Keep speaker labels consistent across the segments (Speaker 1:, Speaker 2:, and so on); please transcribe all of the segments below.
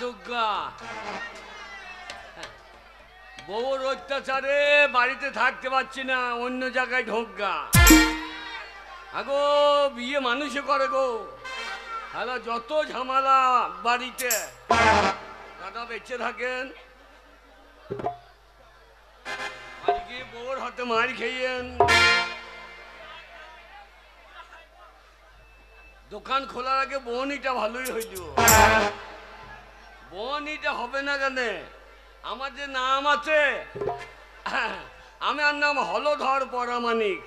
Speaker 1: দুর্গা বউর অত্যাচারে বাড়িতে থাকতে পারছি না, অন্য জায়গায় ঢোকগা। আগো বিয়ে মানুষে করে গো, হ্যালো যত ঝামেলা বাড়িতে। দাদা বেঁচে থাকেন, আজকে বউর হাতে মার খেয়েন। দোকান খোলার আগে বনিটা ভালোই হইল। বনিটা হবে না কেন? আমার যে নাম আছে, আমার নাম হলধর পরামানিক।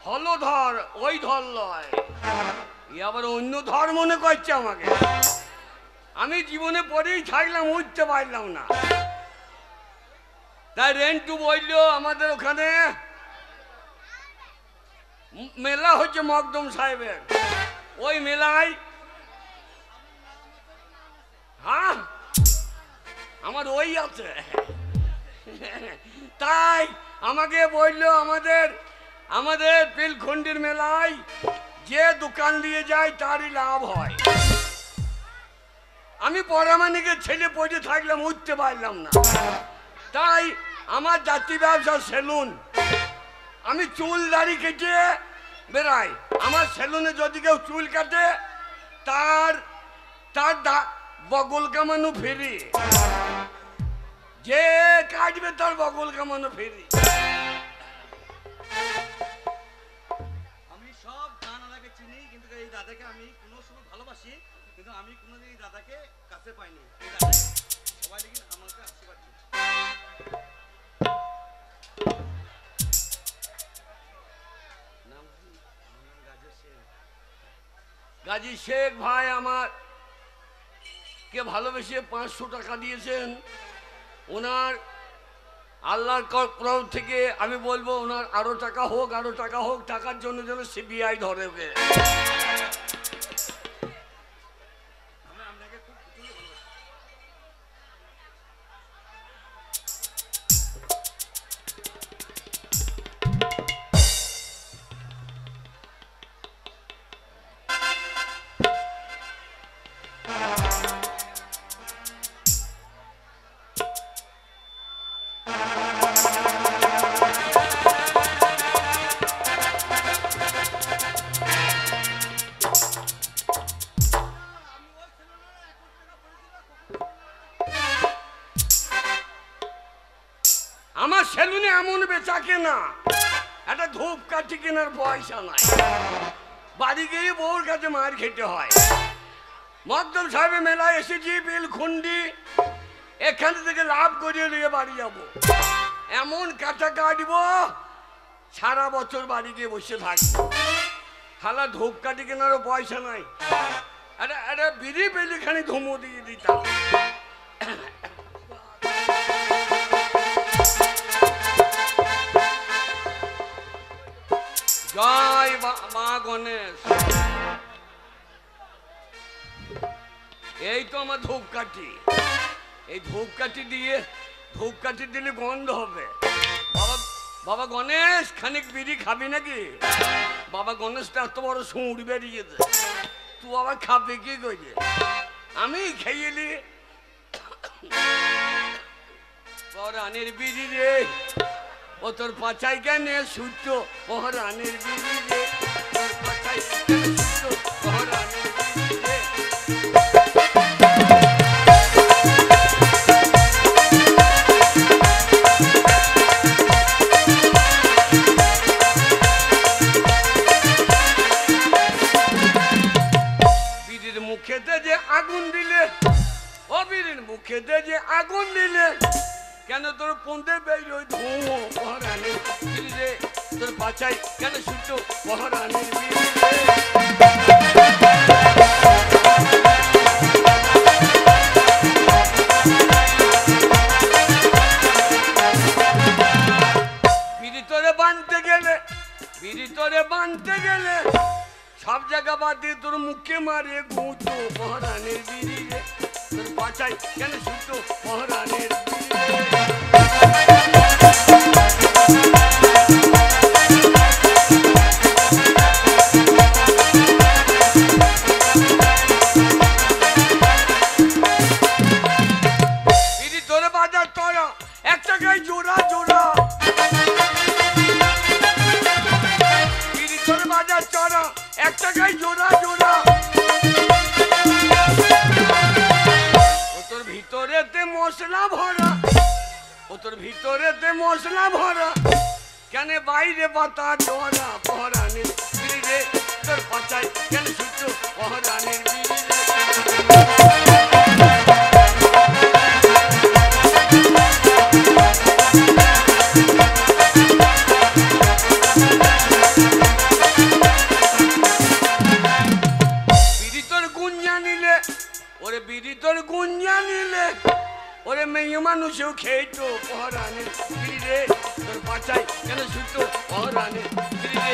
Speaker 1: হলধর ওই ধর লয়, আবার অন্য ধর মনে করছে আমাকে। আমি জীবনে পরেই থাকলাম, উঠতে পারলাম না। তাই রেন্টু বললো আমাদের ওখানে মেলা হচ্ছে মকদম সাহেবের, ওই মেলায় হ্যাঁ আমার ওই আছে। তাই আমাকে বললো আমাদের পিলখন্ডির মেলায় যে দোকান দিয়ে যায় তারই লাভ হয়। আমি পরামানিকের ছেলে পড়ে থাকলাম, উঠতে পারলাম না। তাই আমার জাতি ব্যবসা সেলুন, আমি চুল দাড়ি কেটে বেড়াই। আমার সেলুনে যদি কেউ চুল কাটে তার বগল কামানো ফেরি, যে কাটবে তার বগল কামানো ফেরি।
Speaker 2: আমি সব দাদাকে চিনি, কিন্তু এই দাদাকে আমি কোনো সময় ভালোবাসি, কিন্তু আমি কোনোদিন এই দাদাকে কাছে পাইনি। সবাই দেখি আমাকে আশীর্বাদ করছে।
Speaker 1: গাজী শেখ ভাই আমার কে ভালোবেসে 500 টাকা দিয়েছেন। ওনার আল্লাহর তরফ থেকে আমি বলবো ওনার আরো টাকা হোক, আরো টাকা হোক। টাকার জন্য যেন সিবিআই ধরে ওকে। আমার সেলুনে এমন বেচা কেনা, একটা ধূপকাঠি কেনার পয়সা নাই। বাড়ি গিয়ে বউর কাছে মার খেতে হয়। মকদম সাহেবের মেলায় এসেছি পিলখন্ডি, এখান থেকে লাভ করিয়ে নিয়ে বাড়ি যাব। এমন কাঁচা কাটবো সারা বছর বাড়ি গিয়ে বসে থাকবো। খালা ধূপকাঠি কেনারও পয়সা নাই। একটা বিড়ি পেলে খানি ধুমো দিয়ে দিতাম। জয় মা গণেশ। এই তো আমার ধূপকাঠি। এই ধূপকাঠি দিলে গন্ধ হবে। বাবা গণেশ খানিক বিড়ি খাবি নাকি? বাবা গণেশটা এত বড় সুঁড় বেরিয়েছে, তুই আবার খাবে কি করে? আমি খেয়েলি পরানের বিড়ি রে, ও তোর পাচাই কেন সূর্য পহরানের বিড়ি রে, তোর পাচাই কেন সূর্য পহরানের বিড়ি রে। বিড়ির মুখেতে যে আগুন দিলে, ও বিড়ির মুখেতে যে আগুন দিলে, কেন তোর পন্দে বেরোয় ধুমো পহরানের বিড়ি রে, তোর বাঁচাই কেন সূর্য পহরানের বিড়ি রে। বিড়ি তোরে বানতে গেলে সব জায়গা বাদ দিয়ে তোর মুখে মারে গুঁতো পহরানের বিড়ি রে, তোর বাঁচাই কেন সূর্য পহরানের বিড়ি রে। ভিতরেতে মশলা ভরা কেন বাইরে পাতা ধরা পহরানির বিড়ি রে তোর পাতায় কেন ছুটো পহরানির বিড়ি রে বিড়ি তোর গুঞ্জা নিলে ওরে বিড়ি তোর গুঞ্জা নিলে ওরে মেয়ে মানুষও খেতো পহরানির বিড়ি রে তোর পাতায় কেন ছুটো পহরানির বিড়ি রে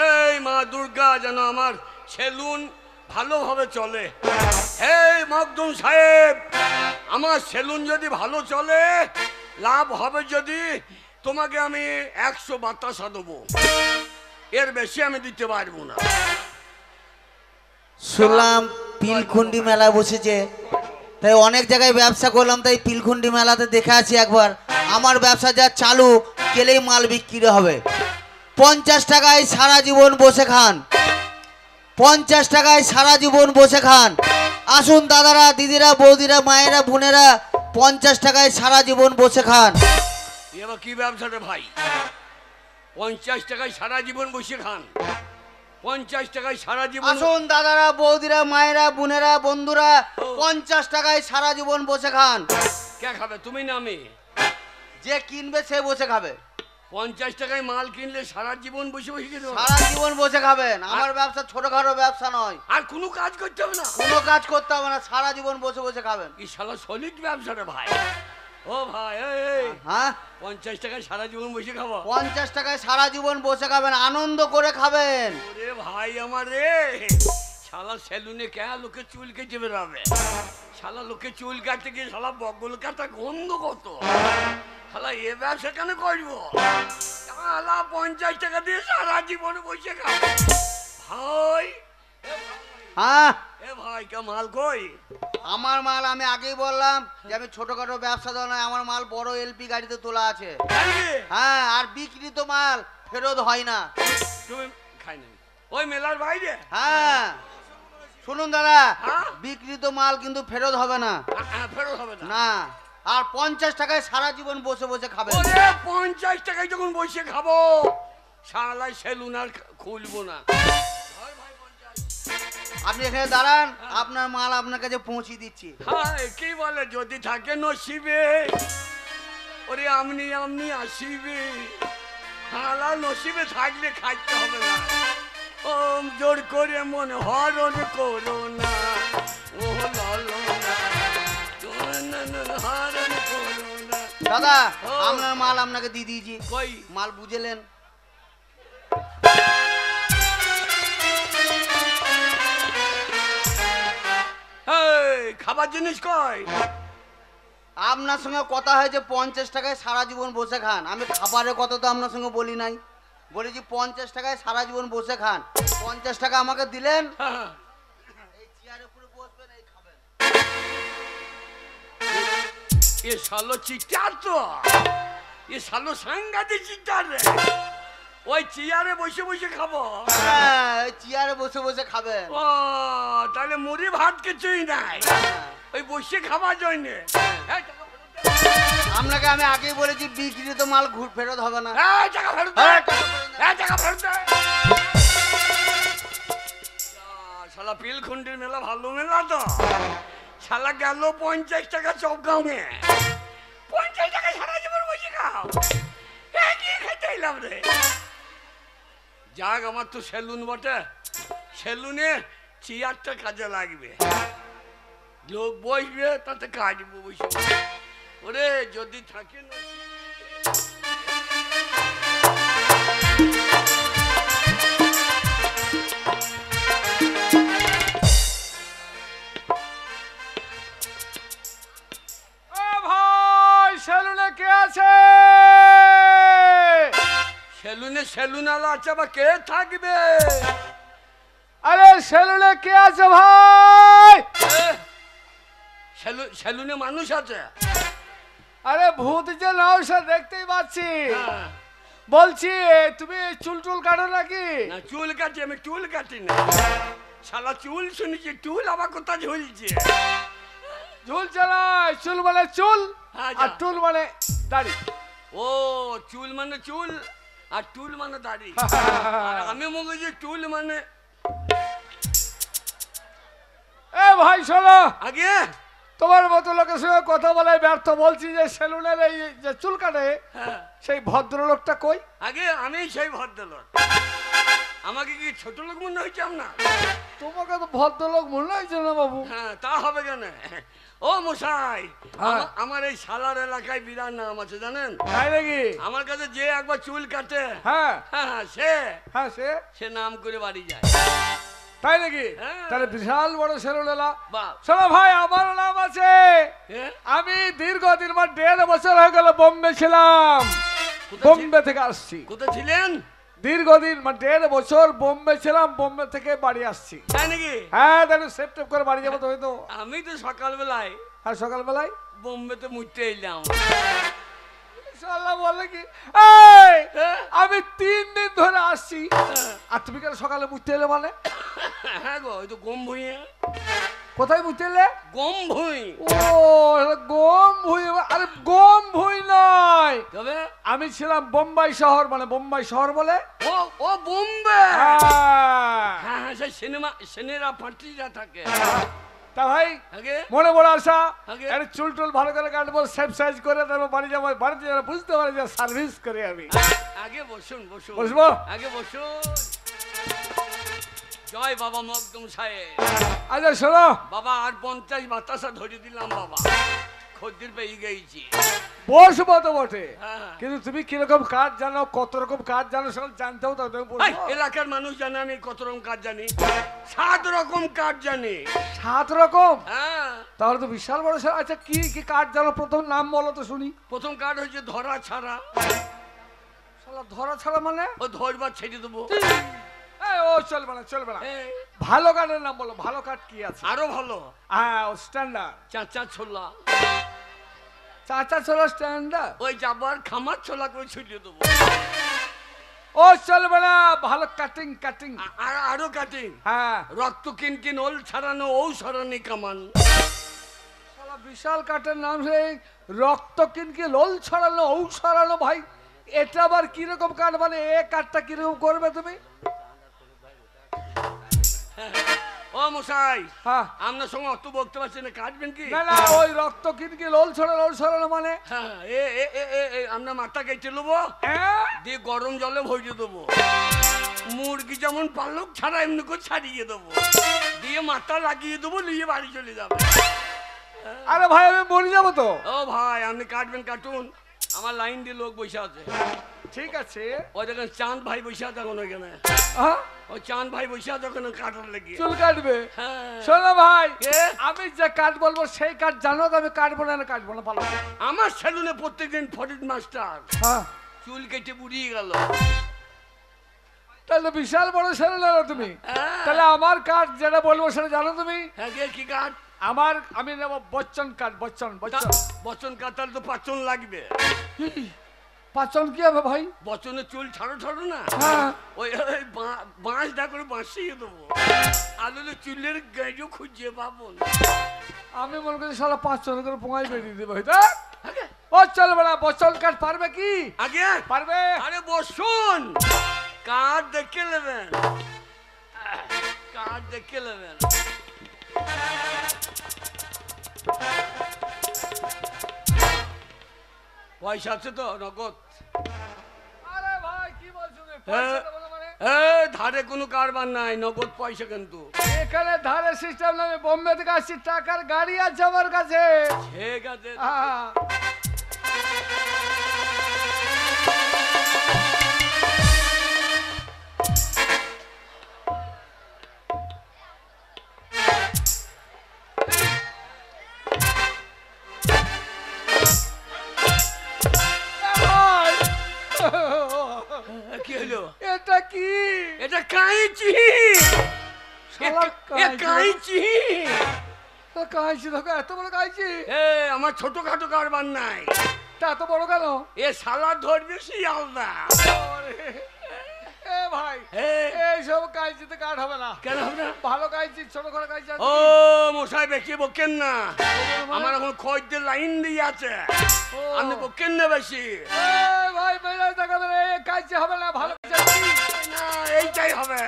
Speaker 1: এই মা দুর্গা যেন আমার সেলুন ভালোভাবে চলে। এই মকদুম সাহেব, আমার সেলুন যদি ভালো চলে, লাভ হবে যদি তোমাকে আমি 100 বাতাসা দেবো, এর বেশি আমি দিতে পারবো না।
Speaker 3: শুনলাম পিলখুন্ডি মেলা বসেছে, তাই অনেক জায়গায় ব্যবসা করলাম, তাই পিলখুন্ডি মেলাতে দেখে আছি একবার। আমার ব্যবসা যা চালু, গেলেই মাল বিক্রি হবে। 50 টাকায় সারা জীবন বসে খান, 50 টাকায় সারা জীবন বসে খান। আসুন দাদারা, দিদিরা, বৌদিরা, মায়েরা, বোনেরা, 50 টাকায় সারা জীবন বসে খান।
Speaker 1: এবার কি ব্যবসাটা ভাই? 50 টাকায় সারা জীবন বসে খান, 50 টাকায় সারা জীবন।
Speaker 3: আসুন দাদারা, বৌদিরা, মায়েরা, বোনেরা, বন্ধুরা, 50 টাকায় সারা জীবন বসে খান।
Speaker 1: কে খাবে, তুমি না আমি?
Speaker 3: যে কিনবে সে বসে খাবে।
Speaker 1: 50 টাকায় মাল কিনলে সারা জীবন বসে বসে খেতে হবে?
Speaker 3: সারা জীবন বসে খাবেন। আমার ব্যবসা ছোটখাটো ব্যবসা নয়,
Speaker 1: আর কোনো কাজ করতে হবে না?
Speaker 3: কোনো কাজ করতে হবে না, সারা জীবন বসে বসে খাবেন।
Speaker 1: কি শালা সলিড ব্যবসাটা ভাই। ও ভাই, এই
Speaker 3: হ্যাঁ,
Speaker 1: 50 টাকায় সারা জীবন বসে খাবো?
Speaker 3: 50 টাকায় সারা জীবন বসে খাবেন, আনন্দ করে খাবেন।
Speaker 1: ওরে ভাই আমার রে, শালা সেলুনে কে লোকে চুল কেটে বেরাবে, শালা লোকে চুল কাটতে গিয়ে শালা বগল কাটা গন্ধ কত, শালা এ ব্যবসা কেন করবো? শালা 50 টাকা দিয়ে সারা জীবন বসে খাবো ভাই।
Speaker 3: হ্যাঁ,
Speaker 1: এ ভাই কে মাল কই?
Speaker 3: আমার মাল আমি আগেই বললাম যে আমি ছোটখাটো ব্যবসা দেওয়া নয়, আমার মাল বড় এলপি গাড়িতে তোলা আছে। হ্যাঁ, আর বিক্রিত মাল ফেরত হয় না।
Speaker 1: তুমি খাই না ওই মেলার বাইরে?
Speaker 3: হ্যাঁ, শুনুন দাদা,
Speaker 1: হ্যাঁ?
Speaker 3: বিক্রিত মাল কিন্তু ফেরত হবে না।
Speaker 1: ফেরত হবে না?
Speaker 3: না। আর 50 টাকায় সারা জীবন বসে বসে খাবেন।
Speaker 1: ওরে 50 টাকায় যখন বসে খাবো, শালা সেলুন আর খুলবো না।
Speaker 3: আপনি এখানে দাঁড়ান, আপনার মাল আপনার কাছে পৌঁছে দিচ্ছি।
Speaker 1: হায় কি বলে, যদি থাকে নসিবে, ওরে আমনি আমনি আসিবে, শালা নসিবে থাকলে খাইতে হবে না। ওম জোর করে মন হরণ করো না, ও লালো না, হরণ করো না।
Speaker 3: দাদা,
Speaker 1: ও।
Speaker 3: আপনার মাল আপনাকে দিয়ে দিয়েছি।
Speaker 1: কই
Speaker 3: মাল বুঝলেন?
Speaker 1: এই খাবার জিনিস কই?
Speaker 3: আপনার সঙ্গে কথা হয়েছে 50 টাকায় সারা জীবন বসে খান। আমি খাবারের কথা তো আপনার সঙ্গে বলি নাই, বলেছি 50 টাকায় সারা জীবন বসে খান। 50 টাকা আমাকে দিলেন, এই চেয়ারের উপরে বসবেন, এই খাবেন।
Speaker 1: এ শালো চিটার তো, এ শালো সাংঘাতিক চিটার রে। ওই চেয়ারে বসে বসে খাবো?
Speaker 3: হ্যাঁ, এই চেয়ারে বসে বসে খাবেন।
Speaker 1: ও তাহলে মুড়ি ভাত কিছুই নাই, ওই বসে খাবার জন্য।
Speaker 3: আপনাকে আমি আগেই বলেছি বিক্রিত মাল ফেরত হবে না।
Speaker 1: টাকা ফেরত দে, টাকা ফেরত দে। শালা পিলখুন্ডির মেলা ভালো মেলা তো, শালা গেল 50 টাকা চপগাঁওয়ে, 50 টাকা সারা জীবন বসে খাও, কি খেতে এলাম রে। যাক, আমার তো সেলুন বটে, সেলুনে চেয়ারটা কাজে লাগবে, লোক বসবে তাতে কাটবো বসে। ওরে যদি থাকে না
Speaker 4: ভাই, সেলুনে কে আছে?
Speaker 1: সেলুনে সেলুনালা আছে বা কে থাকবে?
Speaker 4: আরে সেলুনে কে আছে ভাই?
Speaker 1: সেলুনে মানুষ আছে?
Speaker 4: আরে ভূত যে নাও সে দেখতেই পাচ্ছি। বলছি তুমি চুল টুল কাটো নাকি?
Speaker 1: না চুল কাটি, আমি চুল কাটি না। শালা চুল শুনেছি, চুল আবার কোথা ঝুলছে?
Speaker 4: ঝুল চালায়, চুল মানে চুল
Speaker 1: হ্যাঁ,
Speaker 4: আর
Speaker 1: যা।
Speaker 4: টুল মানে দাড়ি।
Speaker 1: ও চুল মানে চুল আর টুল মানে দাড়ি। আর আমি মনে যে চুল মানে
Speaker 4: এ ভাই শোনো,
Speaker 1: আগে
Speaker 4: তোমার মতো লোকের সঙ্গে কথা বলায় ব্যর্থ। বলছি যে সেলুনের এই যে চুল কাটে
Speaker 1: হ্যাঁ,
Speaker 4: সেই ভদ্রলোকটা কই?
Speaker 1: আগে আমি সেই ভদ্রলোক। আমাকে কি ছোট লোক মনে হয়েছে আপনার?
Speaker 4: তোমাকে তো ভদ্রলোক মনে হয়েছে না বাবু?
Speaker 1: হ্যাঁ তা হবে কেন? ও মশাই,
Speaker 4: হ্যাঁ।
Speaker 1: আমার এই শালার এলাকায় বিরাট নাম আছে জানেন?
Speaker 4: তাই নাকি?
Speaker 1: আমার কাছে যে একবার চুল কাটে,
Speaker 4: হ্যাঁ
Speaker 1: হ্যাঁ
Speaker 4: হ্যাঁ
Speaker 1: সে নাম করে বাড়ি যায়।
Speaker 4: তাই নাকি?
Speaker 1: হ্যাঁ।
Speaker 4: তাহলে বিশাল বড় সেলুনেলা।
Speaker 1: বাহ,
Speaker 4: শোনো ভাই, আমার নাম আছে।
Speaker 1: হ্যাঁ?
Speaker 4: আমি দীর্ঘদিন 1.5 বছর হয়ে গেল বোম্বে ছিলাম।
Speaker 1: কোথায়
Speaker 4: বোম্বে থেকে আসছি।
Speaker 1: কোথায় ছিলেন?
Speaker 4: দীর্ঘদিন 1.5 বছর বোম্বে ছিলাম, বোম্বে থেকে বাড়ি আসছি।
Speaker 1: তাই নাকি?
Speaker 4: হ্যাঁ তাহলে সেপ্টেপ করে বাড়ি যাবো তো হয়তো।
Speaker 1: আমি তো সকালবেলায়
Speaker 4: আর সকালবেলায়
Speaker 1: বোম্বেতে মুড়তে এলাম।
Speaker 4: ইনশাআল্লাহ বলে কি এই
Speaker 1: হ্যাঁ?
Speaker 4: আমি 3 দিন ধরে আসছি,
Speaker 1: হ্যাঁ।
Speaker 4: আর তুমি কেন সকালে মুছতে এলে? মানে
Speaker 1: হ্যাঁ গো, ওই তো গম ভুঁইয়ে।
Speaker 4: কোথায় মুছতে এলে?
Speaker 1: গম ভুঁই।
Speaker 4: ও এটা গম ভুঁই। আরে গম ভুঁই নয়,
Speaker 1: তবে
Speaker 4: আমি ছিলাম বোম্বাই শহর, মানে বোম্বাই শহর বলে।
Speaker 1: ও ও বোম্বে।
Speaker 4: হ্যাঁ।
Speaker 1: হ্যাঁ হ্যাঁ, সেই সিনেরা পার্টিরা থাকে।
Speaker 4: তা ভাই
Speaker 1: আগে
Speaker 4: মনে বড় আশা,
Speaker 1: আগে?
Speaker 4: আরে চুল টুল ভালো করে কাটবো, সেফ সাইজ করে তারপর বাড়ি যাবো। বাড়িতে যারা বুঝতে পারে যে সার্ভিস করে আমি।
Speaker 1: আগে বসুন বসুন।
Speaker 4: বসবো?
Speaker 1: আগে বসুন। জয় বাবা মকদম সাহেব।
Speaker 4: আচ্ছা শোনো,
Speaker 1: বাবা আর 50 বাতাসা ধরে দিলাম বাবা, খদ্দের পেয়ে গেছি।
Speaker 4: বসবো তো বটে,
Speaker 1: হ্যাঁ।
Speaker 4: কিন্তু তুমি কিরকম কাজ জানো, কত রকম কাজ জানো, সেটা জানতেও তো তুমি
Speaker 1: এই,
Speaker 4: বসবো।
Speaker 1: এলাকার মানুষ জানে আমি কত রকম কাজ জানি। 7 রকম কাজ জানি।
Speaker 4: 7 রকম?
Speaker 1: হ্যাঁ,
Speaker 4: তাহলে তো বিশাল বড় সা- আচ্ছা কি কি কাজ জানো, প্রথম নাম বলো তো শুনি।
Speaker 1: প্রথম কাজ হচ্ছে ধরা ছাড়া।
Speaker 4: শালা ধরা ছাড়া মানে?
Speaker 1: ও ধরবার ছেড়ে দেবো।
Speaker 4: এই ও চলবে না, চলবে না।
Speaker 1: এই,
Speaker 4: ভালো কাঠের নাম বলো, ভালো কাঠ কি আছে?
Speaker 1: আরো ভালো,
Speaker 4: হ্যাঁ স্ট্যান্ডার্ড।
Speaker 1: চাচা ছোলা।
Speaker 4: চাচা ছোলা স্ট্যান্ডার্ড?
Speaker 1: ওই যাবার খামার ছোলা করে ছুটিয়ে দেবো।
Speaker 4: ও চলবে না, ভালো কাটিং কাটিং।
Speaker 1: আর আরো কাটিং,
Speaker 4: হ্যাঁ
Speaker 1: রক্ত কিনকিন ওল ছাড়ানো ও সরানি কামান।
Speaker 4: শালা বিশাল কাঠের নাম সেই রক্ত কিনকে লোল ছড়ানো, ঔ ছড়ানো। ভাই এটা আবার কিরকম কাঠ? মানে এ কাঠটা কিরকম করবে তুমি?
Speaker 1: ও মশাই,
Speaker 4: হ্যাঁ
Speaker 1: আপনার সঙ্গে অত বলতে পারছি না, কাটবেন কি?
Speaker 4: না না, ওই রক্ত কিনকে লোল ছড়ানো, ওল ছড়ানো মানে?
Speaker 1: হ্যাঁ, এ এ এ এ এ, আপনার মাথা কেটে নেবো,
Speaker 4: হ্যাঁ?
Speaker 1: দিয়ে গরম জলে ভরিয়ে দেবো। মুরগি যেমন পালক ছাড়া এমনি করে ছাড়িয়ে দেবো, দিয়ে মাথা লাগিয়ে দেবো, নিয়ে বাড়ি চলে যাবে।
Speaker 4: আরে ভাই আমি মরে যাবো তো।
Speaker 1: ও ভাই, আপনি কাটবেন কাটুন, আমার লাইন দিয়ে লোক বসে আছে।
Speaker 4: ঠিক আছে।
Speaker 1: ওই দেখেন চাঁদ ভাই বসে আছে এখন ওইখানে।
Speaker 4: হ্যাঁ?
Speaker 1: ওই চাঁদ ভাই বসে আছে ওখানে কাটার লেগে।
Speaker 4: চুল কাটবে?
Speaker 1: হ্যাঁ।
Speaker 4: শোনো ভাই,
Speaker 1: কে?
Speaker 4: আমি যে কাঠ বলবো সেই কাঠ জানো তো? আমি কাটবো না, কাটবো না, ভালো।
Speaker 1: আমার সেলুনে প্রত্যেকদিন ফরিদ মাস্টার
Speaker 4: হ্যাঁ
Speaker 1: চুল কেটে বুড়িয়ে গেল।
Speaker 4: তাহলে বিশাল বড় সেলুন তুমি।
Speaker 1: হ্যাঁ।
Speaker 4: তাহলে আমার কাঠ যেটা বলবো সেটা জানো তুমি?
Speaker 1: হ্যাঁ গে, কি কাঠ?
Speaker 4: আমি নেবো বচ্চন কাঠ, বচ্চন বচ্চন।
Speaker 1: বচন কাটার তো পাচন লাগবে।
Speaker 4: পাচন কি হবে ভাই?
Speaker 1: বচনে চুল ছাড়ো ছাড়ো না,
Speaker 4: হ্যাঁ
Speaker 1: ওই ওই বাঁশ দা করে বাঁশিয়ে দেবো, আলুলে চুলের গাড়িও খুঁজিয়ে পাবো না।
Speaker 4: আমি মনে করি সারা 500 করে পোঙাই বেরিয়ে দেবো হয়তো। ও চলবে না, বচ্চন কাঠ পারবে কি?
Speaker 1: আগে
Speaker 4: পারবে?
Speaker 1: আরে বসুন, কার্ড দেখে নেবেন, কার্ড দেখে নেবেন। পয়সা আছে তো নগদ?
Speaker 4: আরে ভাই কি বলছো তুমি?
Speaker 1: হ্যাঁ।
Speaker 4: পয়সা দেবো না মানে?
Speaker 1: ধারে কোনো কারবার নাই, নগদ পয়সা কিন্তু।
Speaker 4: এখানে ধারে সিস্টেম না, আমি বোম্বে থেকে আসছি, টাকার গাড়ি আছে আমার কাছে।
Speaker 1: ঠিক আছে।
Speaker 4: হ্যাঁ। ভাই,
Speaker 1: কি হলো?
Speaker 4: এটা কি?
Speaker 1: এটা কাইচি।
Speaker 4: শালা
Speaker 1: কাইচি।
Speaker 4: কাঁচি দেখো, এত বড় কাঁচি।
Speaker 1: আমার ছোটখাটো কারবার নাই,
Speaker 4: কাঠটা এত বড় কেন?
Speaker 1: এ শালা ধরবে শিয়ালদা।
Speaker 4: এ ভাই,
Speaker 1: হ্যাঁ।
Speaker 4: এইসব কাঁচিতে কাঠ হবে না।
Speaker 1: কেন হবে না?
Speaker 4: ভালো কাঁচি, ছোট করে কাঁচি আছে
Speaker 1: ও
Speaker 4: কি?
Speaker 1: মশাই বেশি বকেন না, আমার এখন খদ্দের লাইন দিয়ে আছে,
Speaker 4: ও।
Speaker 1: আপনি বকেন না বেশি।
Speaker 4: এ ভাই মেজাজ দেখাবে না, এই কাঁচি হবে না, ভালো কাঁচি আছে কি?
Speaker 1: না এইটাই হবে।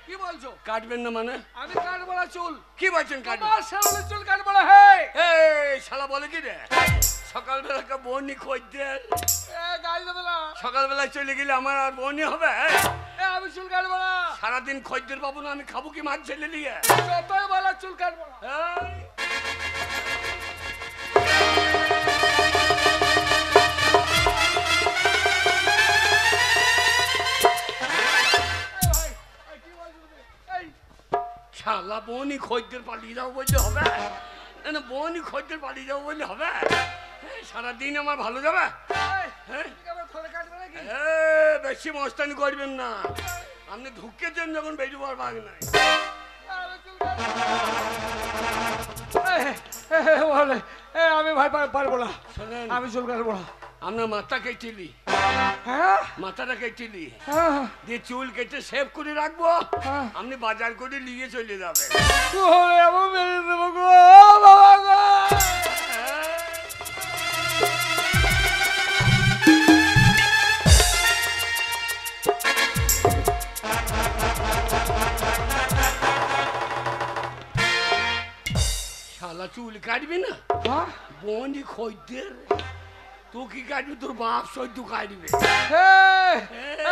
Speaker 4: কি বলছো?
Speaker 1: কাটবেন না মানে?
Speaker 4: আমি কাটবো না চুল।
Speaker 1: কি বলছেন কাটবেন?
Speaker 4: তোমার শাওনের চুল কাটবো না। হে
Speaker 1: এই শালা বলে কি রে, সকালবেলা একটা বনি খদ্দের,
Speaker 4: এ গাল দেবে না।
Speaker 1: সকালবেলা চলে গেলে আমার আর বনি হবে?
Speaker 4: এ আমি চুল কাটবো না।
Speaker 1: সারাদিন খদ্দের পাবো না, আমি খাবো কি মাছ ছেলে নিয়ে?
Speaker 4: যতই বলা চুল কাটবো না।
Speaker 1: এই,
Speaker 4: এই ভাই, এই কি বলছো তুমি? এই
Speaker 1: শালা বনি খদ্দের পালিয়ে যাবো বললে হবে? না না, বনি খদ্দের পালিয়ে যাবো বললে হবে? সারাদিন আমার ভালো যাবে?
Speaker 4: এই,
Speaker 1: হ্যাঁ?
Speaker 4: তুমি কি আমার থলে কাটবে নাকি?
Speaker 1: বেশি মস্তানি করবেন না, আপনি ঢুকেছেন যখন বেরোবার ভাগ নাই।
Speaker 4: আমি চুল কাটবো না। বলে আমি ভাই পারবো না,
Speaker 1: শোনেন,
Speaker 4: আমি চুল কাটবো না।
Speaker 1: আপনার মাথা কেটেলি,
Speaker 4: হ্যাঁ
Speaker 1: মাথাটা কেটেলি
Speaker 4: হ্যাঁ
Speaker 1: দিয়ে চুল কেটে সেভ করে রাখবো,
Speaker 4: হ্যাঁ।
Speaker 1: আপনি বাজার করে নিয়ে চলে যাবেন।
Speaker 4: ওরে আমি মেরে দেবো গো বাবা গো।
Speaker 1: শালা চুল কাটবি না,
Speaker 4: হ্যাঁ?
Speaker 1: বনি খদ্দের, তুই কি কাটবি? তোর বাপ সহ্য কাটবে।
Speaker 4: হে,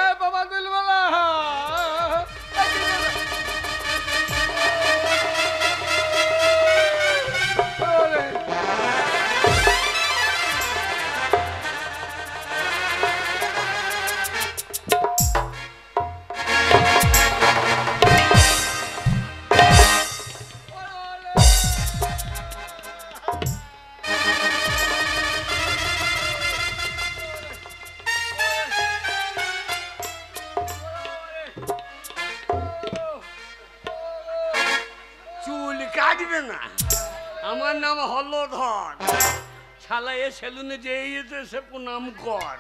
Speaker 4: এ বাবা দিলওয়ালা, এই কি করে? ওরে,
Speaker 1: চুল কাটবে না, আমার নাম হলধর, শালা এ সেলুনে যে এসে সে প্রণাম কর।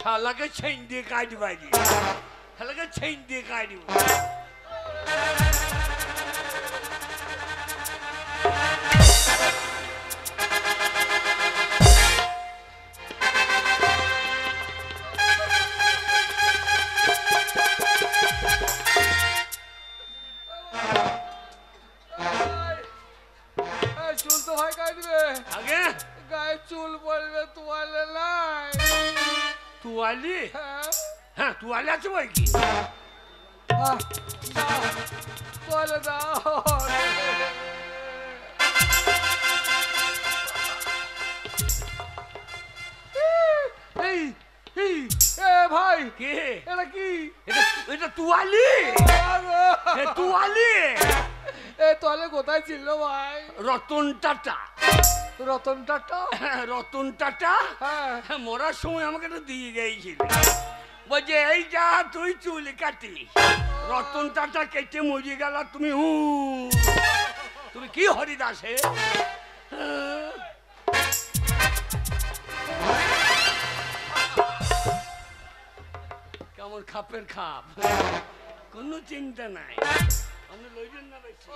Speaker 1: শালাকে ছেন দিয়ে কাটবাজি, শালাকে ছেন দিয়ে কাটব।
Speaker 4: এই চুল তো ভাই কাটবে,
Speaker 1: আগে
Speaker 4: গায়ে চুল পড়বে, তোয়ালে নাই।
Speaker 1: তুয়ালি,
Speaker 4: হ্যাঁ
Speaker 1: হ্যাঁ তুয়ালি আছে বই কি?
Speaker 4: দাও, তোয়ালে দাও। এই এই এ ভাই,
Speaker 1: কে
Speaker 4: এটা কি?
Speaker 1: এটা? এটা তুয়ালি, এ তুয়ালি।
Speaker 4: এ তোয়ালে কোথায় ছিল ভাই?
Speaker 1: রতন টাটা,
Speaker 4: রতন টাটা?
Speaker 1: রতন টাটা
Speaker 4: হ্যাঁ
Speaker 1: মরার সময় আমাকে তো দিয়ে গিয়েছিল, বলছে এই যা তুই চুল কাটি। রতন টাটা কেটে মরে গেল, তুমি তুমি কি হরিদাসে? কেমন খাপের খাপ, কোনো চিন্তা নাই, আপনি লইবেন না বেশি।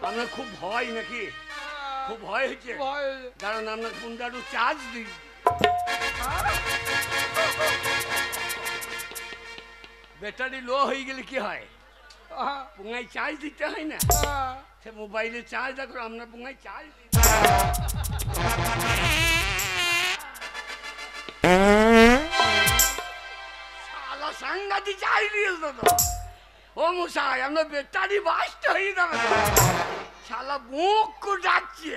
Speaker 1: আপনার খুব ভয় নাকি? খুব ভয় হয়েছে?
Speaker 4: ভয়।
Speaker 1: কারণ আপনার ফোনটা একটু চার্জ দিই। ব্যাটারি লো হয়ে গেলে কি হয়? পুঙ্গায় চার্জ দিতে হয় না? সে মোবাইলে চার্জ দেখো, আপনার পুঙ্গায় চার্জ দিতে শালা সাংঘাতিক চার্জ দিয়েছ তো। ও মশাই আমরা বেটারি বাস্ট হয়ে যাবে শালা মুখ যাচ্ছে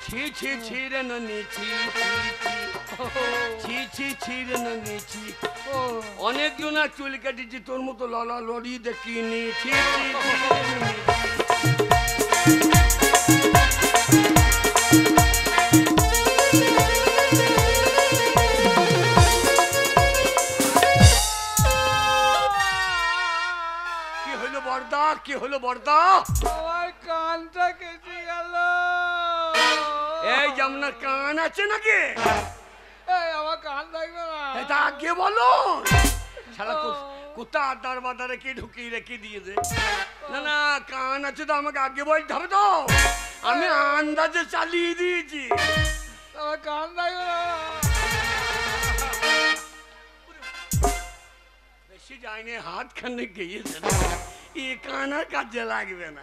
Speaker 1: ছি ছি ছি রে ননি ছি ছি ছি ছি রে ননি ছি অনেক জনা চুল কেটেছি তোর মতো ললা লড়ি দেখিনি ছি ছি ছি রে ননি কি হলো বর্দা কি হলো বর্দা
Speaker 4: আমার কানটা কেটে গেল
Speaker 1: এই যেমন কান আছে নাকি
Speaker 4: এই আমার কান থাকবে না
Speaker 1: এটা আগে বলো শালা কোথা আদার বাদারে কি ঢুকিয়ে রেখে দিয়েছে না না কান আছে তো আমাকে আগে বলতে হবে তো আমি আন্দাজে চালিয়ে দিয়েছি
Speaker 4: আমার কান থাকবে না
Speaker 1: বেশি যায়নি হাত খানে গিয়েছে এ কান আর কাজে লাগবে না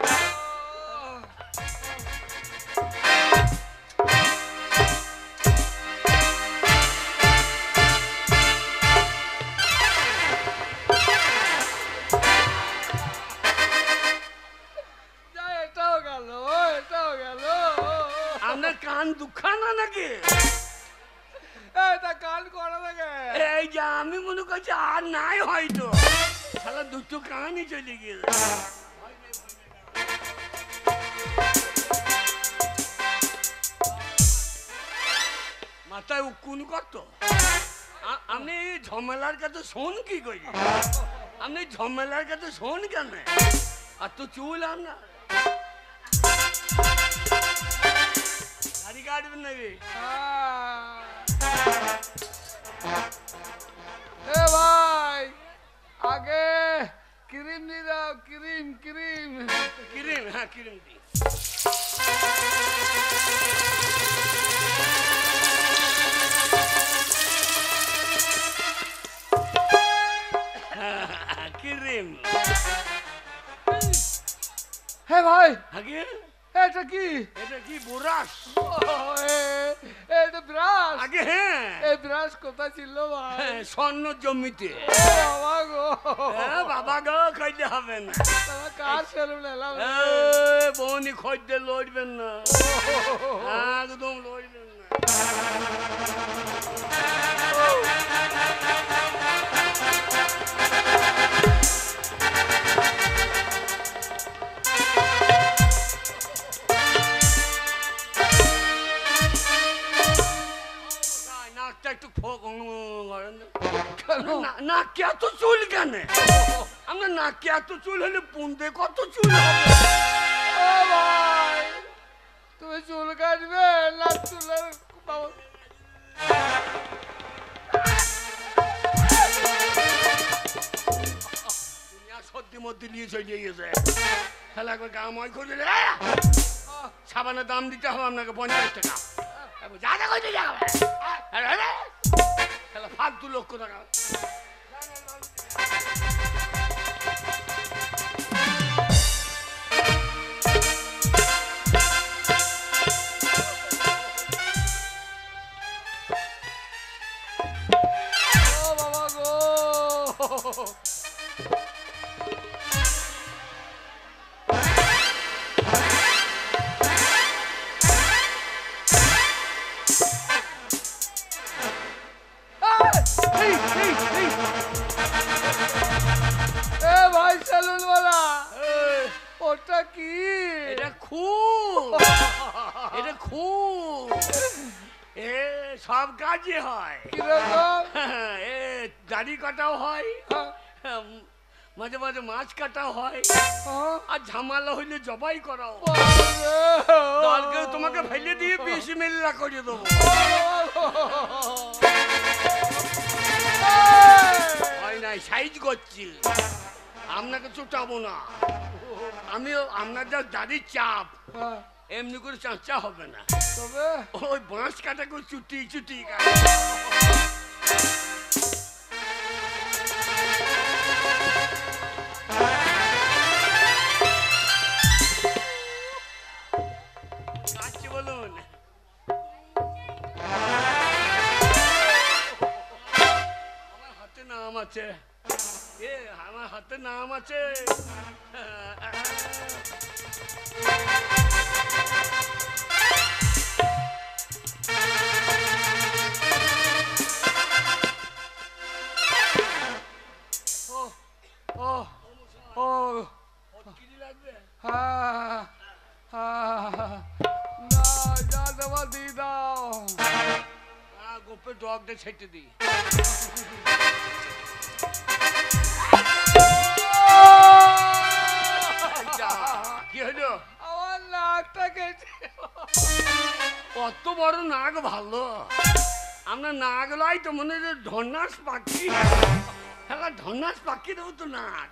Speaker 4: এটাও গেল এটাও গেল
Speaker 1: আপনার কান দুখানা নাকি
Speaker 4: এটা কান করা থাকে
Speaker 1: এই যে আমি মনে করছি আর নাই হয়তো শালা দুটো কানই চলে গিয়েছে মাথায় উকুন কত আপনি ঝমেলার কাছে শোন কি করি আপনি ঝমেলার কাছে শোন কেন আর তো চুল আপনার গাড়ি কাটবেন নাকি
Speaker 4: এ ভাই আগে ক্রিম দিয়ে দাও ক্রিম ক্রিম
Speaker 1: ক্রিম হ্যাঁ ক্রিম দি ক্রিম
Speaker 4: হে ভাই
Speaker 1: আগে
Speaker 4: এটা কি
Speaker 1: এটা কি বোরাস
Speaker 4: এটা ব্রাশ
Speaker 1: আগে হ্যাঁ
Speaker 4: এই ব্রাশ কোথায় ছিল ভাই
Speaker 1: স্বর্ণ জমিতে
Speaker 4: বাবা গো
Speaker 1: বাবা গো খাইতে হবে না
Speaker 4: তোমার কার সেলুন এলাম
Speaker 1: বৌনি খদ্দে লড়বেন না একদম লড়বেন না নাকটা একটু নাকে এত চুল কেন আমরা নাকে এত চুল হলে পুঁতে কত চুল হবে
Speaker 4: ও ভাই তুমি চুল কাটবে না চুলের বাবা
Speaker 1: সত্যি মধ্যে নিয়ে চলে গেছে খেলা করে গা ময় করে দিলে সাবানের দাম দিতে হবে আপনাকে 50 টাকা যা যা করে যাবে খেলা ফালতু লক্ষ টাকা
Speaker 4: ও বাবা গো এ ভাই সেলুন वाला ওটা কি
Speaker 1: এটা খুব এটা খুব এ সব কাজে হয়
Speaker 4: কিরকম
Speaker 1: এ দাড়ি কাটাও হয় মাঝে মাঝে মাছ কাটাও হয় আর ঝামেলা হইলে জবাই করাও দলকে তোমাকে ফেলে দিয়ে বেশি মেলা করে দেবো হয় নাই সাইজ করছি আপনাকে চোটাবো না আমিও আপনার যা দাড়ির চাপ এমনি করে চাঁচা হবে না
Speaker 4: তবে
Speaker 1: ওই বাঁশ কাটা করে চুটি চুটি কাটা আছে এ আমার হাতে নাম আছে ও ও ও ফটকিরি লাগবে
Speaker 4: হ্যাঁ হ্যাঁ না যা দেওয়া দিয়ে দাও
Speaker 1: গোপে ডগটা ছেটে দিই কি হলো
Speaker 4: আমার নাকটা কেটে
Speaker 1: কত বড় নাক ভালো আমরা নাক লাই তো মনে হয় ধন্যাস পাখি হ্যাঁ ধন্যাস পাখি দেবো তো নাক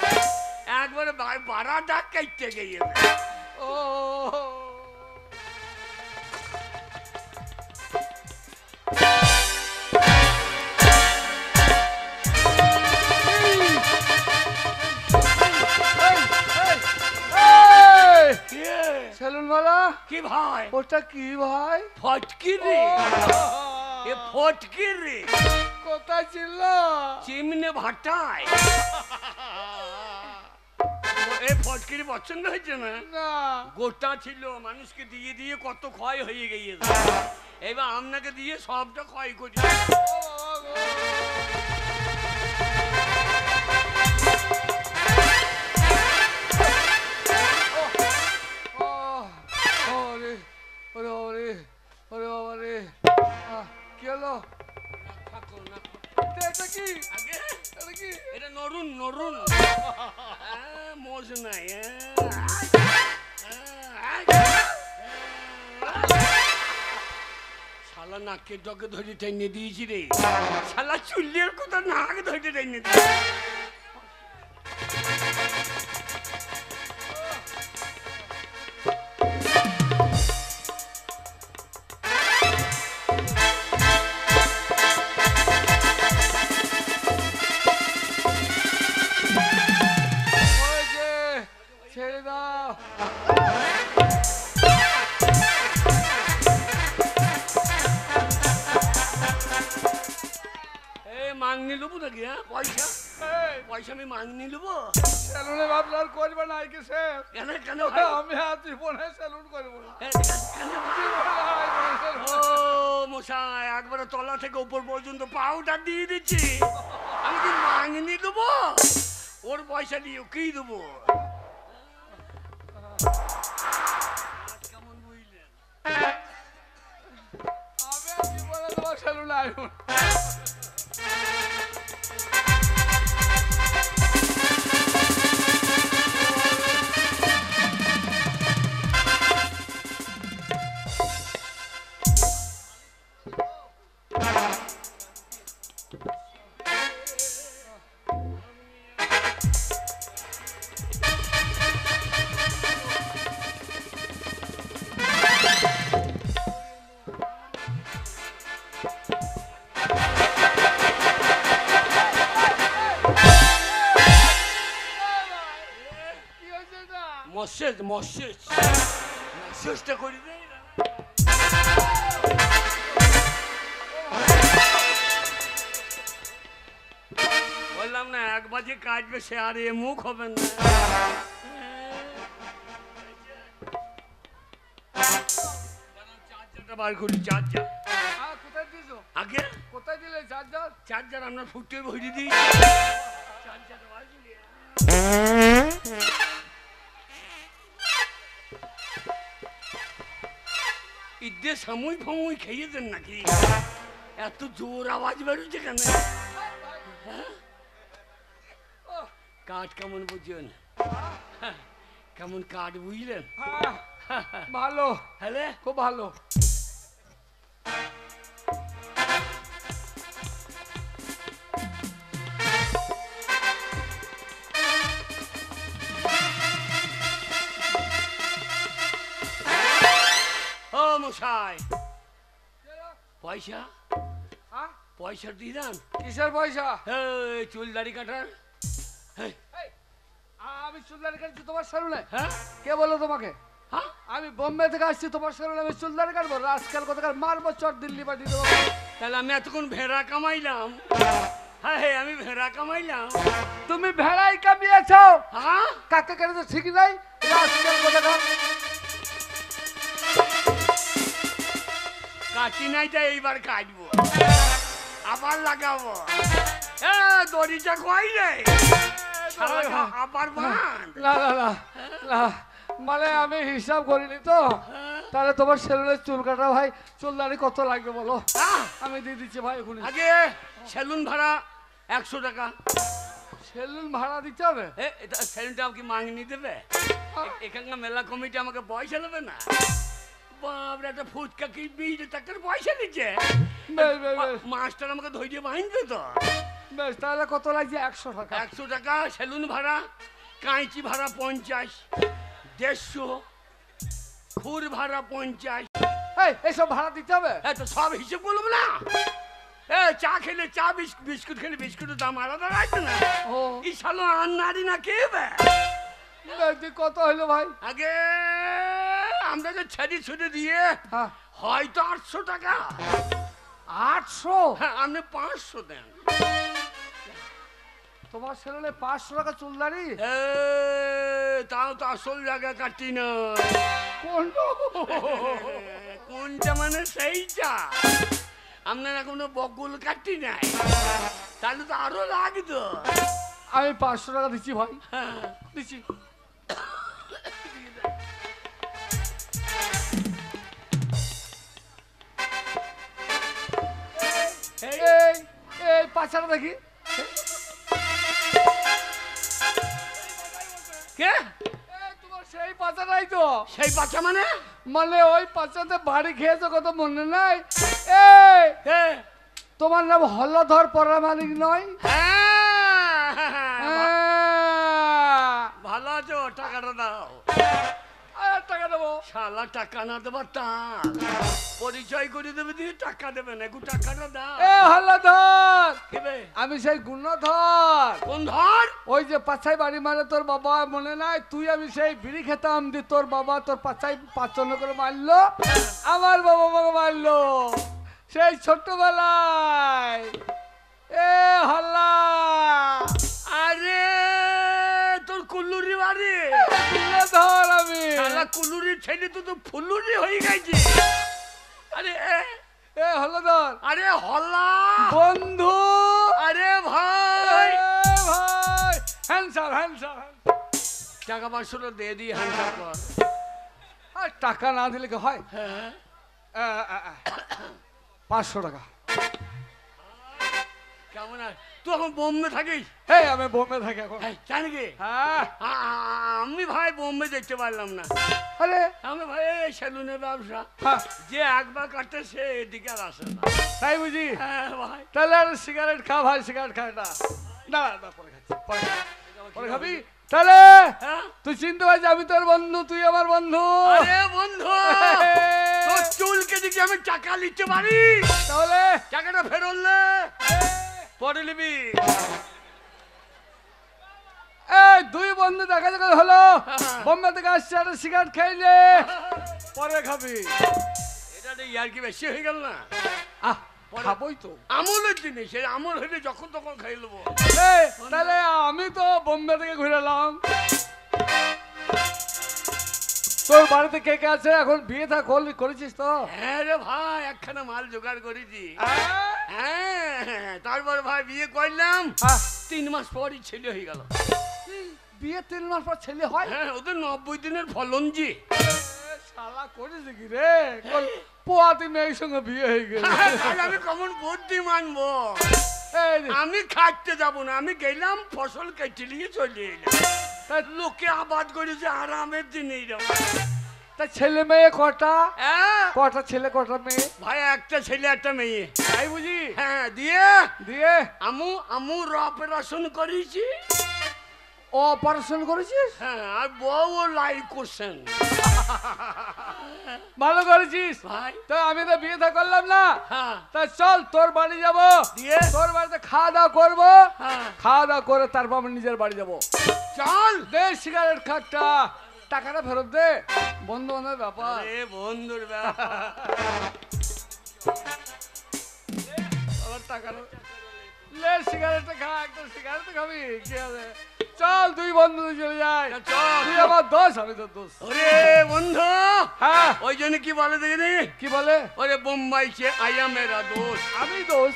Speaker 1: একবারে বাড়া ডাক কাইতে গিয়ে
Speaker 4: ও সেলুনওয়ালা
Speaker 1: কি ভাই
Speaker 4: ওটা কি ভাই
Speaker 1: ফটকি রে এ ফটকি রে
Speaker 4: কোথায় ছিল
Speaker 1: চিমনে ভাটায় এ ফটকিরি পছন্দ হয়েছে না
Speaker 4: না
Speaker 1: গোটা ছিল মানুষকে দিয়ে দিয়ে কত ক্ষয় হয়ে গিয়েছে এবার আপনাকে দিয়ে সবটা ক্ষয় করি
Speaker 4: ওরে ওরে ওরে ওরে বাবা রে কি হলো এটা কি
Speaker 1: আগে
Speaker 4: এটা কি
Speaker 1: এটা নরুন নরুন মোজ নাই শালা নাকের ডগে ধরে টেনে দিয়েছি রে শালা চুল্লির কথা নাক ধরে টেনে দিয়েছি
Speaker 4: ছেড়ে দাও
Speaker 1: মাংনি নেবো নাকি হ্যাঁ পয়সা পয়সা আমি মাংনি নেবো
Speaker 4: সেলুনে ভাবলার করবে না কি সে
Speaker 1: কেন কেন
Speaker 4: আমি আর জীবনে সেলুন করবো না
Speaker 1: ও মশাই একবারে তলা থেকে উপর পর্যন্ত পাউডার দিয়ে দিচ্ছি আমি কি মাংনি দেবো ওর পয়সা দিয়ে ওকেই দেবো কেমন বুঝলেন
Speaker 4: আমি আর জীবনে তোমার সেলুনে আসবো
Speaker 1: মসেজ মসেজ মসেজটা করে দেয় না বললাম না এক বাজে কাটবে সে আর এ মুখ হবে না চার্জারটা বার করি চার্জার
Speaker 4: কোথায় দিয়েছো
Speaker 1: আগে
Speaker 4: কোথায় দিলে চার্জার
Speaker 1: চার্জার আপনার ফুটে ভরে দিই চার্জার বার করি ঈদের সময় ফময় খেয়েছেন নাকি এত জোর আওয়াজ বেরোচ্ছে কেন কাঠ কেমন বুঝছেন কেমন কাঠ বুঝলেন
Speaker 4: ভালো
Speaker 1: হ্যাঁ
Speaker 4: খুব ভালো
Speaker 1: ও মশাই পয়সা
Speaker 4: হ্যাঁ
Speaker 1: পয়সা দিয়ে দেন
Speaker 4: কিসের পয়সা
Speaker 1: এই চুল দাড়ি কাটার
Speaker 4: এই, আমি চুলদারি কাটছি তোমার সেলুনে
Speaker 1: হ্যাঁ
Speaker 4: কে বললো তোমাকে
Speaker 1: হ্যাঁ
Speaker 4: আমি বোম্বে থেকে আসছি তোমার সেলুনে আমি চুলদারি কাটবো আজকাল কোথাকার মারবো চট দিল্লি পাঠিয়ে দেবো
Speaker 1: তাহলে আমি এতক্ষণ ভেড়া কামাইলাম হ্যাঁ আমি ভেড়া কামাইলাম।
Speaker 4: তুমি ভেড়াই কামিয়েছ,
Speaker 1: হ্যাঁ
Speaker 4: কাকে কেটেছো ঠিক নাই। রাস্কেল কোথাকার।
Speaker 1: কাটি নাই তো এইবার কাটবো, আবার লাগাবো। দড়িটা কই রে, আবার বাঁধ।
Speaker 4: না না না না, মানে আমি হিসাব করিনি তো। তাহলে তোমার সেলুনের চুল কাটা ভাই, চুলদারি কত লাগবে বলো? আমি দিয়ে দিচ্ছি ভাই এখনই।
Speaker 1: আগে সেলুন ভাড়া 100 টাকা।
Speaker 4: সেলুন ভাড়া দিতে হবে?
Speaker 1: সেলুনটা কি মাংনি দেবে? এখানকার মেলা কমিটি আমাকে পয়সা নেবে না? বাবরে, একটা ফুচকা কি 20 টাকার পয়সা নিচ্ছে।
Speaker 4: বেশ বেশ বেশ
Speaker 1: মাস্টার আমাকে ধৈর্য বাঁধবে তো।
Speaker 4: বেশ, তাহলে কত লাগছে? 100 টাকা।
Speaker 1: 100 টাকা সেলুন ভাড়া, কাঁচি ভাড়া 50, 150, খুর ভাড়া 50।
Speaker 4: এইসব ভাড়া দিতে হবে?
Speaker 1: তো সব হিসেব করবো না। চা খেলে চা, বিস্কুট খেলে বিস্কুটের দাম আলাদা আছে না।
Speaker 4: ও
Speaker 1: এই শালো আন্নারি না কে বে?
Speaker 4: কত হইলো ভাই?
Speaker 1: আগে আমরা যে ছেড়ে ছুটে দিয়ে
Speaker 4: হ্যাঁ,
Speaker 1: হয়তো 800 টাকা।
Speaker 4: 800?
Speaker 1: হ্যাঁ, আপনি 500 দেন।
Speaker 4: তোমার সেলুনে 500 টাকা চুলদারি?
Speaker 1: তাও তো আসল জায়গা কাটি না।
Speaker 4: কোনটা?
Speaker 1: কোনটা মানে সেইটা। আপনারা কোনো বকুল কাটি নাই, তাহলে তো আরো লাগতো।
Speaker 4: আমি 500 টাকা দিচ্ছি ভাই,
Speaker 1: হ্যাঁ,
Speaker 4: দিচ্ছি। এই এই পাঁচটা দেখি।
Speaker 1: কে
Speaker 4: তোমার সেই পাঁচা নাই তো?
Speaker 1: সেই বাচ্চা মানে?
Speaker 4: মানে ওই পাঁচাতে বাড়ি খেয়েছো কত মনে নাই? এই
Speaker 1: হ্যাঁ
Speaker 4: তোমার নাম হলধর পরামানিক নয়?
Speaker 1: হ্যাঁ, ভালো আছো? টাকাটা দাও।
Speaker 4: টাকা দেবো।
Speaker 1: শালা টাকা না দেবার তার পরিচয় করে দেবে, দিয়ে টাকা দেবে না। একটু টাকাটা দাও।
Speaker 4: এ হলধর,
Speaker 1: কেবে?
Speaker 4: আমি সেই গুণধর।
Speaker 1: কোন ধর?
Speaker 4: ওই যে পাছাই বাড়ি মারে তোর বাবা, মনে নাই? তুই আমি সেই বিড়ি খেতাম, দি তোর বাবা তোর পাছাই 5 করে মারলো, আমার বাবা আমাকে মারলো সেই ছোট্টবেলায়। এ হল্লা,
Speaker 1: আরে তোর কুল্লুরি বাড়ি।
Speaker 4: ধর আমি
Speaker 1: শালা কুল্লুরি ছেলে তো ফুল্লুরি হয়ে গেছে। আরে
Speaker 4: এ হলধর,
Speaker 1: আরে হল্লা
Speaker 4: বন্ধু।
Speaker 1: আরে
Speaker 4: এ
Speaker 1: ভাই,
Speaker 4: ভাই, হ্যান্ডসাম হ্যান্ডসাম।
Speaker 1: টাকা 500 দিয়ে দিই, হ্যান্ডসাপ কর।
Speaker 4: আর টাকা না দিলে কি হয়?
Speaker 1: হ্যাঁ
Speaker 4: 500 টাকা।
Speaker 1: কেমন আর তুই এখন বোম্বে থাকিস?
Speaker 4: হ্যাঁ, আমি বোম্বে থাকি এখন।
Speaker 1: জানি কি
Speaker 4: হ্যাঁ।
Speaker 1: আমি ভাই বোম্বে দেখতে পারলাম না।
Speaker 4: আরে
Speaker 1: আমি ভাই এই সেলুনের ব্যবসা,
Speaker 4: হ্যাঁ,
Speaker 1: যে একবার কাটে সে এদিকে আর আসে না।
Speaker 4: তাই বুঝি?
Speaker 1: হ্যাঁ ভাই,
Speaker 4: তাহলে আর সিগারেট খা ভাই, সিগারেট খায় না। না না, পরে খাচ্ছি, পরে খাবি। তাহলে
Speaker 1: হ্যাঁ
Speaker 4: তুই চিনতে পারছি আমি তোর বন্ধু, তুই আমার বন্ধু।
Speaker 1: আরে বন্ধু, তোর চুলকে দিকে আমি টাকা নিতে পারি?
Speaker 4: তাহলে
Speaker 1: টাকাটা ফেরোলে পরে নিবি।
Speaker 4: এই দুই বন্ধু দেখা দেখা হলো, বোম্বে থেকে আসছে, একটা সিগারেট খাইলে পরে খাবি।
Speaker 1: এটা ইয়ার কি বেশি হয়ে গেল না?
Speaker 4: আহ, খাবই তো।
Speaker 1: আমলের জিনিস, এই আমল হলে যখন তখন খাই নেবো।
Speaker 4: এই, তাহলে আমি তো বোম্বে থেকে ঘুরে এলাম। তোর বাড়িতে কে কে আছে? এখন বিয়ে থা করেছিস তো?
Speaker 1: হ্যাঁ রে ভাই, একখানা মাল জোগাড় করেছি। হ্যাঁ, তারপর ভাই বিয়ে করলাম, 3 মাস পরই ছেলে হয়ে গেল।
Speaker 4: বিয়ে 3 মাস পর ছেলে হয়?
Speaker 1: হ্যাঁ, ওদের 90 দিনের ফলন জি।
Speaker 4: শালা করিস কি রে? পোয়াতি মেয়ের সঙ্গে বিয়ে হয়ে গেল।
Speaker 1: আমি কেমন বুদ্ধি মানবো?
Speaker 4: এই যে,
Speaker 1: আমি খাটতে যাব না, আমি গেলাম ফসল কেটে নিয়ে চলে এলাম।
Speaker 4: তা-
Speaker 1: লোকে আবাদ করেছে আরামের দিন এইরকম।
Speaker 4: তা ছেলে মেয়ে কটা?
Speaker 1: হ্যাঁ
Speaker 4: কটা ছেলে কটা মেয়ে?
Speaker 1: ভাই, একটা ছেলে একটা মেয়ে।
Speaker 4: তাই বুঝি?
Speaker 1: হ্যাঁ, দিয়ে
Speaker 4: দিয়ে
Speaker 1: আমু অপারেশন করেছি।
Speaker 4: অপারেশন করেছিস?
Speaker 1: হ্যাঁ, আর বউ লাইক করছেন।
Speaker 4: ভালো করেছিস
Speaker 1: ভাই
Speaker 4: তো। আমি তো বিয়ে থা করলাম না,
Speaker 1: হ্যাঁ,
Speaker 4: তা চল তোর বাড়ি যাব,
Speaker 1: দিয়ে
Speaker 4: তোর বাড়িতে খাওয়া দাওয়া করবো,
Speaker 1: হ্যাঁ
Speaker 4: খাওয়া দাওয়া করে তারপর আমি নিজের বাড়ি যাবো।
Speaker 1: চল।
Speaker 4: দে সিগারেট খাটটা, টাকাটা ফেরত দে। বন্ধু বান্ধবের ব্যাপার।
Speaker 1: আরে বন্ধুর ব্যাপার। আবার টাকাটা
Speaker 4: লে সিগারেটটা খা, একটা সিগারেট খাবি কি আছে? চল দুই বন্ধু চলে যাই।
Speaker 1: চল।
Speaker 4: তুই আমার দোষ, আমি তোর দোষ।
Speaker 1: ওরে বন্ধু,
Speaker 4: হ্যাঁ
Speaker 1: ওই জন্য কি বলে দেখিনি?
Speaker 4: কি বলে?
Speaker 1: ওরে বোম্বাই সে আয়া মেরা দোষ।
Speaker 4: আমি দোষ?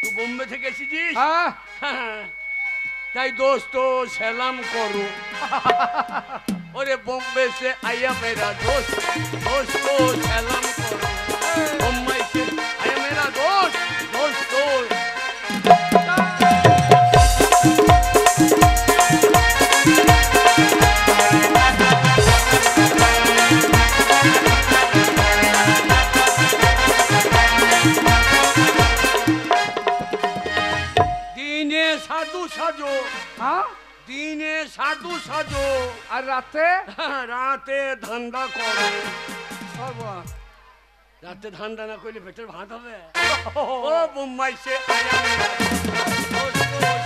Speaker 1: তুই বোম্বে থেকে এসেছিস?
Speaker 4: হ্যাঁ
Speaker 1: তাই দোষ তো সালাম করো। ওরে বোম্বে সে আয়া মেরা দোষ, দোষ তো সালাম করো। বোম্বাই সে আয়া মেরা দোষ, দোষ তো। দিনে সাধু সাজো,
Speaker 4: হ্যাঁ
Speaker 1: দিনে সাধু সাজো,
Speaker 4: আর রাতে
Speaker 1: রাতে ধান্দা করো।
Speaker 4: সর্বনাশ।
Speaker 1: রাতে ধান্দা না করলে পেটের ভাত হবে। ও বোম্বাই সে আয়া মেরা দোষ, দোষ